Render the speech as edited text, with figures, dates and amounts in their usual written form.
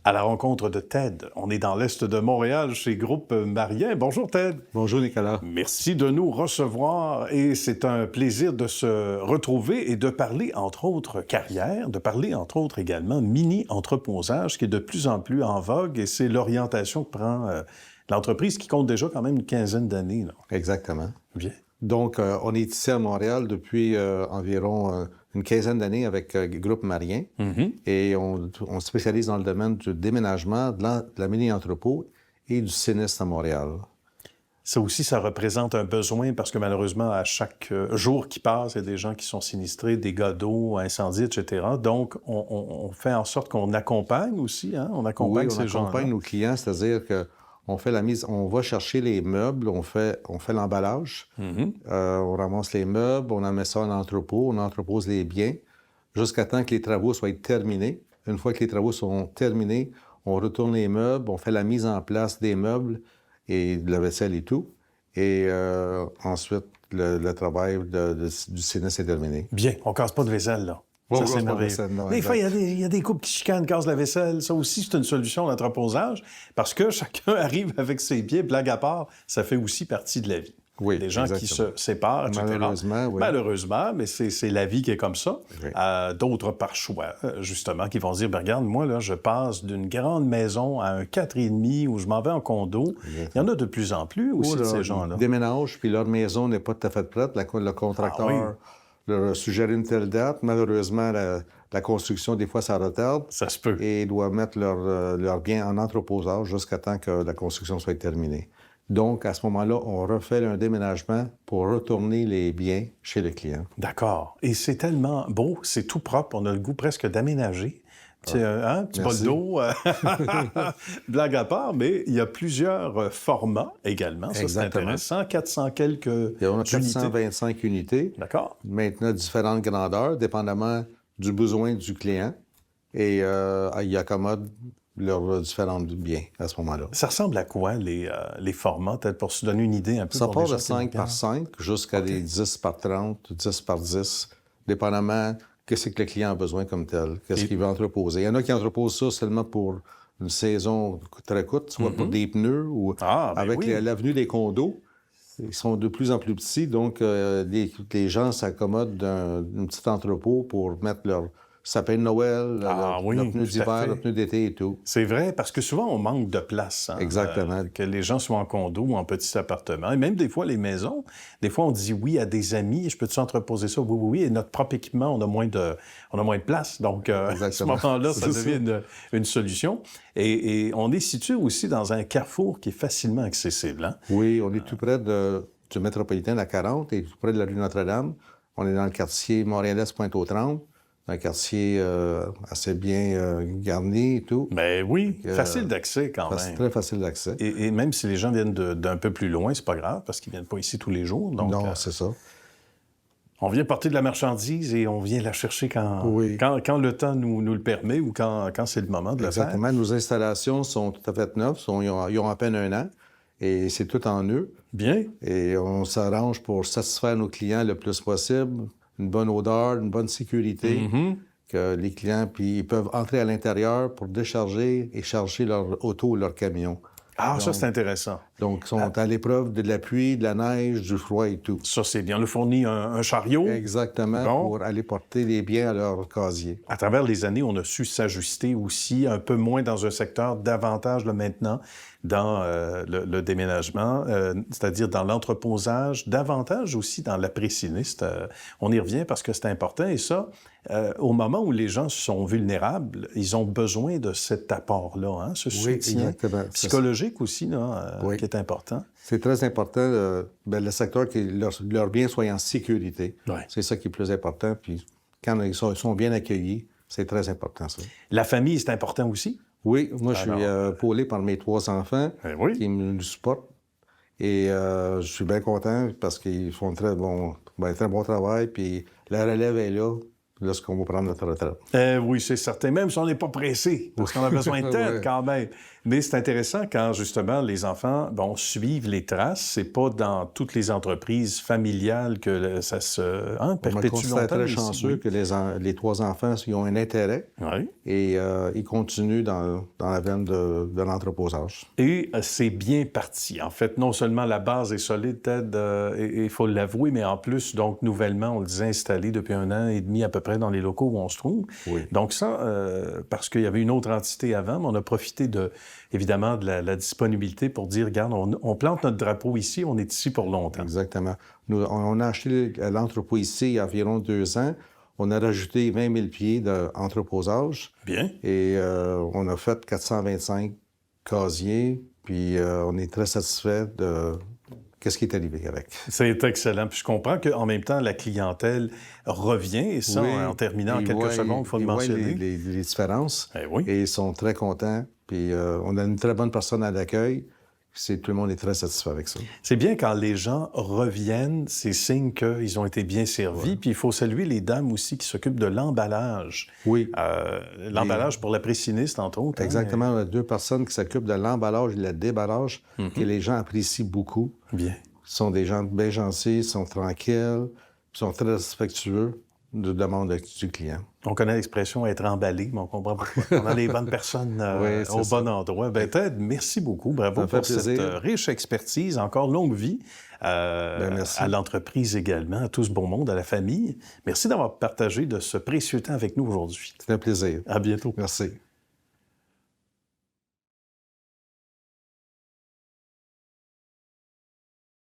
à la rencontre de Ted. On est dans l'Est de Montréal, chez Groupe Marien. Bonjour, Ted. Bonjour, Nicolas. Merci de nous recevoir et c'est un plaisir de se retrouver et de parler, entre autres, carrière, de parler, entre autres, également mini-entreposage, qui est de plus en plus en vogue et c'est l'orientation que prend l'entreprise qui compte déjà quand même une quinzaine d'années. Là. Exactement. Bien. Donc, on est ici à Montréal depuis environ une quinzaine d'années avec Groupe Marien et on spécialise dans le domaine du déménagement, de la mini-entrepôt et du sinistre à Montréal. Ça aussi, ça représente un besoin parce que malheureusement, à chaque jour qui passe, il y a des gens qui sont sinistrés, des dégâts d'eau, incendies, etc. Donc, on fait en sorte qu'on accompagne aussi, hein? On accompagne ces gens-là. On accompagne nos clients, c'est-à-dire que on fait la mise, on va chercher les meubles, on fait l'emballage, on ramasse les meubles, on en met ça en entrepôt, on entrepose les biens jusqu'à temps que les travaux soient terminés. Une fois que les travaux sont terminés, on retourne les meubles, on fait la mise en place des meubles et de la vaisselle et tout. Et ensuite, le travail du sinistre est terminé. Bien, on casse pas de vaisselle, là. Ça, c'est merveilleux. Des fois, il y a des couples qui chicanent, cassent la vaisselle. Ça aussi, c'est une solution d'entreposage parce que chacun arrive avec ses pieds, blague à part, ça fait aussi partie de la vie. Oui, des gens qui se séparent, etc. Malheureusement, oui. Malheureusement, mais c'est la vie qui est comme ça. Oui. D'autres par choix, justement, qui vont se dire, ben, regarde, moi, là, je passe d'une grande maison à un 4,5 où je m'en vais en condo. Il y en a de plus en plus aussi de ces gens-là. Ils déménagent, puis leur maison n'est pas tout à fait prête. Le contracteur leur suggère une telle date. Malheureusement, la construction, des fois, ça retarde. Ça se peut. Et ils doivent mettre leurs biens en entreposage jusqu'à temps que la construction soit terminée. Donc, à ce moment-là, on refait un déménagement pour retourner les biens chez le client. D'accord. Et c'est tellement beau, c'est tout propre, on a le goût presque d'aménager. Petit bol d'eau, blague à part, mais il y a plusieurs formats également. Ça, c'est intéressant. 400 quelques unités. Il y a 425 unités. D'accord. Maintenant, différentes grandeurs, dépendamment du besoin du client. Et il accommode leurs différents biens à ce moment-là. Ça ressemble à quoi, les formats, peut-être pour se donner une idée un peu? Ça part de 5 par 5 jusqu'à des 10 par 30, 10 par 10, dépendamment qu'est-ce que le client a besoin comme tel, qu'est-ce qu'il veut entreposer. Il y en a qui entreposent ça seulement pour une saison très courte, soit pour des pneus ou avec l'avenue des condos. Ils sont de plus en plus petits, donc les gens s'accommodent d'un petit entrepôt pour mettre leur sapin de Noël, leurs pneus d'hiver, leurs pneus d'été et tout. C'est vrai, parce que souvent, on manque de place. Hein, exactement. Que les gens soient en condo ou en petit appartement. Et même des fois, les maisons, des fois, on dit oui à des amis, je peux-tu entreposer ça? Oui, oui, oui. Et notre propre équipement, on a moins de place. Donc, à ce moment-là, ça devient une solution. Et on est situé aussi dans un carrefour qui est facilement accessible. Hein? Oui, on est tout près du métropolitain de la 40 et tout près de la rue Notre-Dame. On est dans le quartier Montréal-Est, Pointe-aux-Trembles. Un quartier assez bien garni et tout. Ben oui, facile d'accès quand même. Très facile d'accès. Et même si les gens viennent d'un peu plus loin, c'est pas grave, parce qu'ils viennent pas ici tous les jours. Donc, non, c'est ça. On vient porter de la marchandise et on vient la chercher quand le temps nous le permet ou quand c'est le moment de le faire. Exactement. Nos installations sont tout à fait neuves. Ils ont à peine un an. Et c'est tout en eux. Bien. Et on s'arrange pour satisfaire nos clients le plus possible. Une bonne odeur, une bonne sécurité, que les clients ils peuvent entrer à l'intérieur pour décharger et charger leur auto ou leur camion. Ah, donc, ça, c'est intéressant. Donc, ils sont à l'épreuve de la pluie, de la neige, du froid et tout. Ça, c'est bien. On leur fournit un chariot. Exactement, pour aller porter les biens à leur casier. À travers les années, on a su s'ajuster aussi, un peu moins dans un secteur, davantage là, maintenant dans le déménagement, c'est-à-dire dans l'entreposage, davantage aussi dans l'après-sinistre. On y revient parce que c'est important. Et ça, au moment où les gens sont vulnérables, ils ont besoin de cet apport-là, hein, ce soutien psychologique aussi, là, qui est important. C'est très important, le secteur, que leurs biens soient en sécurité. Ouais. C'est ça qui est le plus important. Puis quand ils sont bien accueillis, c'est très important, ça. La famille, c'est important aussi? Oui, moi, je suis épaulé par mes 3 enfants qui me supportent. Et je suis bien content parce qu'ils font très bon travail. Puis la relève est là lorsqu'on va prendre notre retraite. Oui, c'est certain. Même si on n'est pas pressé, parce qu'on a besoin de tête quand même. Mais c'est intéressant quand, justement, les enfants suivent les traces. C'est pas dans toutes les entreprises familiales que ça se On me perpétue considère longtemps. très ici, chanceux oui. que les 3 enfants ils ont un intérêt Oui. et ils continuent dans la veine de l'entreposage. Et c'est bien parti. En fait, non seulement la base est solide, Ted, il faut l'avouer, mais en plus, donc, nouvellement, on le disait, installé depuis 1 an et demi à peu près dans les locaux où on se trouve. Oui. Donc ça, parce qu'il y avait une autre entité avant, mais on a profité évidemment de la disponibilité pour dire, regarde, on plante notre drapeau ici, on est ici pour longtemps. Exactement. Nous, on a acheté l'entrepôt ici il y a environ 2 ans. On a rajouté 20 000 pieds d'entreposage. Bien. Et on a fait 425 casiers. Puis on est très satisfait de ce qui est arrivé avec. C'est excellent. Puis je comprends qu'en même temps, la clientèle revient. Et ça, Oui, en terminant en quelques secondes, il faut le ils voient mentionner. les différences. Eh oui. Et ils sont très contents. Puis on a une très bonne personne à l'accueil. Tout le monde est très satisfait avec ça. C'est bien quand les gens reviennent, c'est signe qu'ils ont été bien servis. Puis il faut saluer les dames aussi qui s'occupent de l'emballage. Oui. L'emballage pour la pressiniste, entre autres. Exactement. On a 2 personnes qui s'occupent de l'emballage et de la déballage, que les gens apprécient beaucoup. Bien. Ce sont des gens bien gentils, sont tranquilles, sont très respectueux de demande du client. On connaît l'expression être emballé, mais on comprend pourquoi. On a les bonnes personnes Oui, au ça. bon endroit. Ben, Ted, merci beaucoup. Bravo Ça me pour fait cette plaisir. riche expertise. Encore longue vie merci. à l'entreprise également, à tout ce bon monde, à la famille. Merci d'avoir partagé de ce précieux temps avec nous aujourd'hui. C'est un plaisir. À bientôt. Merci.